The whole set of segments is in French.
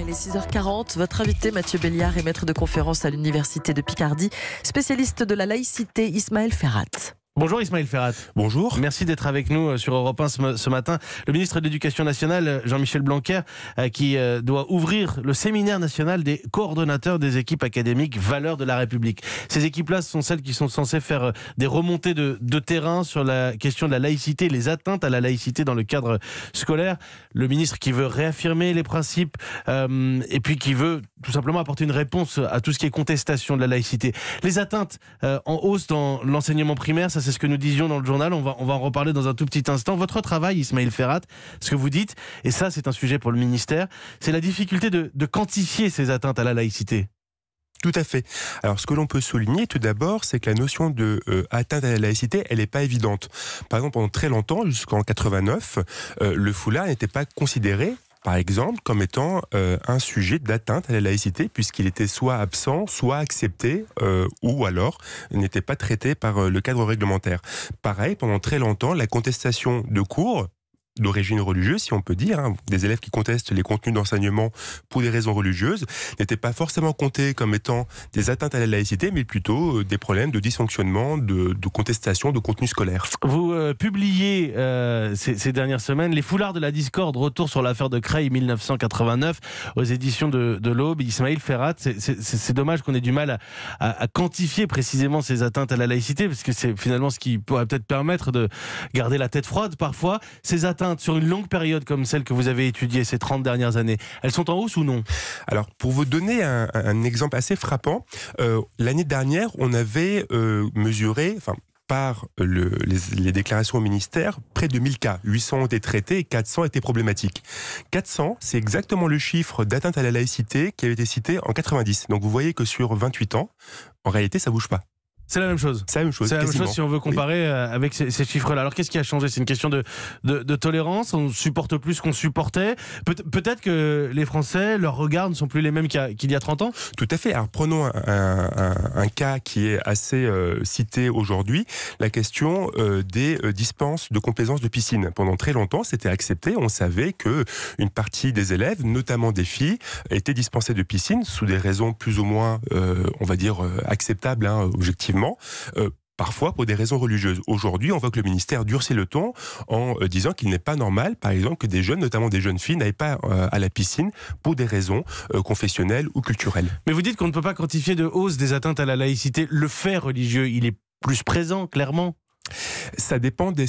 Il est 6h40. Votre invité, Mathieu Béliard, est maître de conférence à l'Université de Picardie, spécialiste de la laïcité, Ismaël Ferrat. Bonjour Ismaël Ferrat. Bonjour. Merci d'être avec nous sur Europe 1 ce matin. Le ministre de l'Éducation nationale, Jean-Michel Blanquer, qui doit ouvrir le séminaire national des coordonnateurs des équipes académiques Valeurs de la République. Ces équipes-là sont celles qui sont censées faire des remontées de terrain sur la question de la laïcité, les atteintes à la laïcité dans le cadre scolaire. Le ministre qui veut réaffirmer les principes et puis qui veut tout simplement apporter une réponse à tout ce qui est contestation de la laïcité. Les atteintes en hausse dans l'enseignement primaire, ça c'est ce que nous disions dans le journal, on va en reparler dans un tout petit instant. Votre travail, Ismaël Ferrat, ce que vous dites, et ça c'est un sujet pour le ministère, c'est la difficulté de quantifier ces atteintes à la laïcité. Tout à fait. Alors, ce que l'on peut souligner tout d'abord, c'est que la notion de atteinte à la laïcité, elle n'est pas évidente. Par exemple, pendant très longtemps, jusqu'en 89, le foulard n'était pas considéré, par exemple, comme étant un sujet d'atteinte à la laïcité, puisqu'il était soit absent, soit accepté, ou alors n'était pas traité par le cadre réglementaire. Pareil, pendant très longtemps, la contestation de cours d'origine religieuse, si on peut dire, des élèves qui contestent les contenus d'enseignement pour des raisons religieuses, n'étaient pas forcément comptés comme étant des atteintes à la laïcité, mais plutôt des problèmes de dysfonctionnement, de contestation de contenu scolaire. Vous publiez ces dernières semaines Les foulards de la discorde, retour sur l'affaire de Creil 1989 aux éditions de l'Aube. Ismaël Ferrat, c'est dommage qu'on ait du mal à quantifier précisément ces atteintes à la laïcité, parce que c'est finalement ce qui pourrait peut-être permettre de garder la tête froide parfois. Ces atteintes sur une longue période comme celle que vous avez étudiée ces 30 dernières années, elles sont en hausse ou non? Alors, pour vous donner un exemple assez frappant, l'année dernière, on avait mesuré, par les déclarations au ministère, près de 1000 cas. 800 ont été traités et 400 étaient problématiques. 400, c'est exactement le chiffre d'atteinte à la laïcité qui avait été cité en 90. Donc vous voyez que sur 28 ans, en réalité, ça ne bouge pas. C'est la même chose. C'est la même chose. C'est la même chose si on veut comparer avec ces chiffres-là. Alors qu'est-ce qui a changé? C'est une question de tolérance. On supporte plus qu'on supportait. Peut-être que les Français, leurs regards ne sont plus les mêmes qu'il y a 30 ans. Tout à fait. Alors prenons un cas qui est assez cité aujourd'hui, la question des dispenses de complaisance de piscine. Pendant très longtemps, c'était accepté. On savait que une partie des élèves, notamment des filles, étaient dispensées de piscine sous des raisons plus ou moins, on va dire, acceptables, objectivement. Parfois pour des raisons religieuses. Aujourd'hui, on voit que le ministère durcit le ton en disant qu'il n'est pas normal, par exemple, que des jeunes, notamment des jeunes filles, n'aillent pas à la piscine pour des raisons confessionnelles ou culturelles. Mais vous dites qu'on ne peut pas quantifier de hausse des atteintes à la laïcité. Le fait religieux, il est plus présent, clairement? Ça dépend des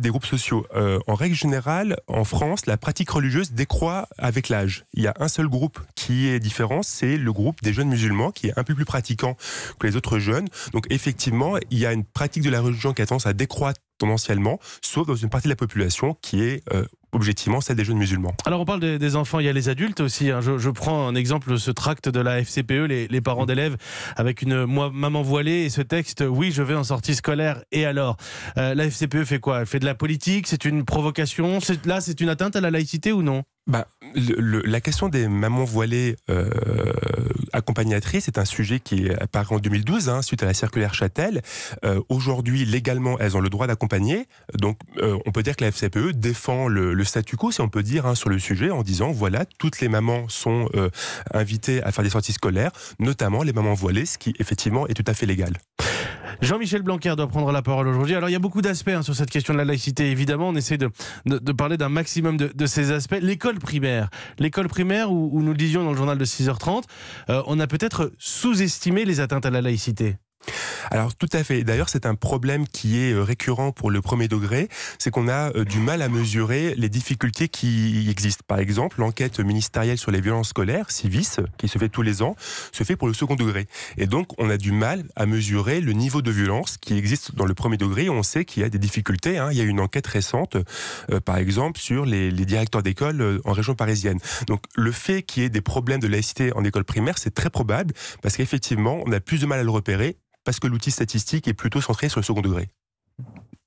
groupes sociaux. En règle générale, en France, la pratique religieuse décroît avec l'âge. Il y a un seul groupe qui est différent, c'est le groupe des jeunes musulmans, qui est un peu plus pratiquant que les autres jeunes. Donc effectivement, il y a une pratique de la religion qui a tendance à décroître tendanciellement, sauf dans une partie de la population qui est objectivement celle des jeunes musulmans. Alors on parle des enfants, il y a les adultes aussi. Je prends un exemple, ce tract de la FCPE, les parents d'élèves, avec une maman voilée et ce texte, oui je vais en sortie scolaire, et alors la FCPE fait quoi? Elle fait de la politique? C'est une provocation? Là c'est une atteinte à la laïcité ou non? La question des mamans voilées accompagnatrices est un sujet qui est apparu en 2012, suite à la circulaire Châtel. Aujourd'hui, légalement, elles ont le droit d'accompagner. Donc, on peut dire que la FCPE défend le statu quo, si on peut dire, sur le sujet, en disant, voilà, toutes les mamans sont invitées à faire des sorties scolaires, notamment les mamans voilées, ce qui, effectivement, est tout à fait légal. Jean-Michel Blanquer doit prendre la parole aujourd'hui. Alors il y a beaucoup d'aspects sur cette question de la laïcité. Évidemment, on essaie de parler d'un maximum de ces aspects. L'école primaire où nous le disions dans le journal de 6h30, on a peut-être sous-estimé les atteintes à la laïcité. Alors tout à fait. D'ailleurs, c'est un problème qui est récurrent pour le premier degré, c'est qu'on a du mal à mesurer les difficultés qui existent. Par exemple, l'enquête ministérielle sur les violences scolaires, CIVIS, qui se fait tous les ans, se fait pour le second degré. Et donc, on a du mal à mesurer le niveau de violence qui existe dans le premier degré. On sait qu'il y a des difficultés. Il y a une enquête récente, par exemple, sur les directeurs d'école en région parisienne. Donc, le fait qu'il y ait des problèmes de laïcité en école primaire, c'est très probable, parce qu'effectivement, on a plus de mal à le repérer, parce que l'outil statistique est plutôt centré sur le second degré.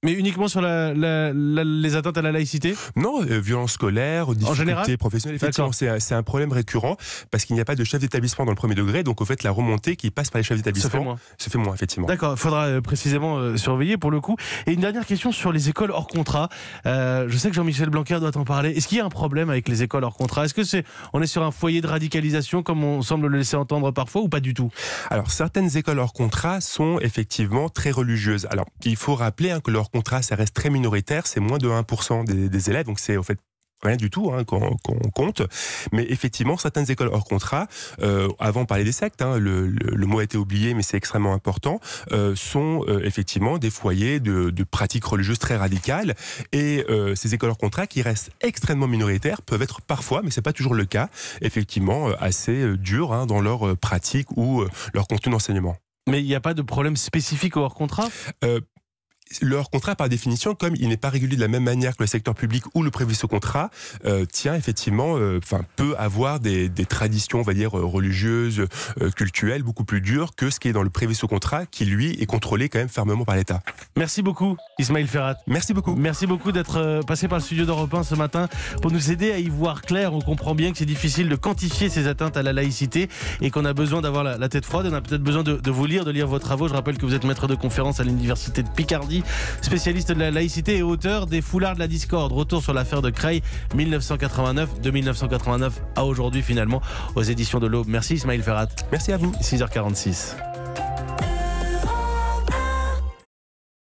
Mais uniquement sur les atteintes à la laïcité? Non, violence scolaire, difficultés professionnelles, effectivement, c'est un problème récurrent parce qu'il n'y a pas de chef d'établissement dans le premier degré, donc au fait la remontée qui passe par les chefs d'établissement se fait moins, effectivement. D'accord, il faudra précisément surveiller pour le coup. Et une dernière question sur les écoles hors contrat. Je sais que Jean-Michel Blanquer doit en parler. Est-ce qu'il y a un problème avec les écoles hors contrat? Est-ce que on est sur un foyer de radicalisation comme on semble le laisser entendre parfois ou pas du tout? Alors certaines écoles hors contrat sont effectivement très religieuses. Alors il faut rappeler que leur contrat, ça reste très minoritaire, c'est moins de 1% des élèves, donc c'est en fait rien du tout quand on compte. Mais effectivement, certaines écoles hors contrat, avant on parlait des sectes, le mot a été oublié, mais c'est extrêmement important, sont effectivement des foyers de pratiques religieuses très radicales. Et ces écoles hors contrat, qui restent extrêmement minoritaires, peuvent être parfois, mais c'est pas toujours le cas, effectivement assez dures dans leur pratique ou leur contenu d'enseignement. Mais il n'y a pas de problème spécifique au hors contrat? Le hors contrat, par définition, comme il n'est pas régulé de la même manière que le secteur public ou le privé sous contrat, peut avoir des traditions, on va dire, religieuses, cultuelles, beaucoup plus dures que ce qui est dans le privé sous contrat, qui lui est contrôlé quand même fermement par l'État. Merci beaucoup, Ismaël Ferrat. Merci beaucoup. Merci beaucoup d'être passé par le studio d'Europe 1 ce matin pour nous aider à y voir clair. On comprend bien que c'est difficile de quantifier ces atteintes à la laïcité et qu'on a besoin d'avoir la tête froide. On a peut-être besoin de vous lire, de lire vos travaux. Je rappelle que vous êtes maître de conférence à l'université de Picardie, spécialiste de la laïcité et auteur des Foulards de la discorde. Retour sur l'affaire de Creil, 1989, de 1989 à aujourd'hui finalement, aux éditions de l'Aube. Merci Ismaël Ferrat. Merci à vous. 6h46.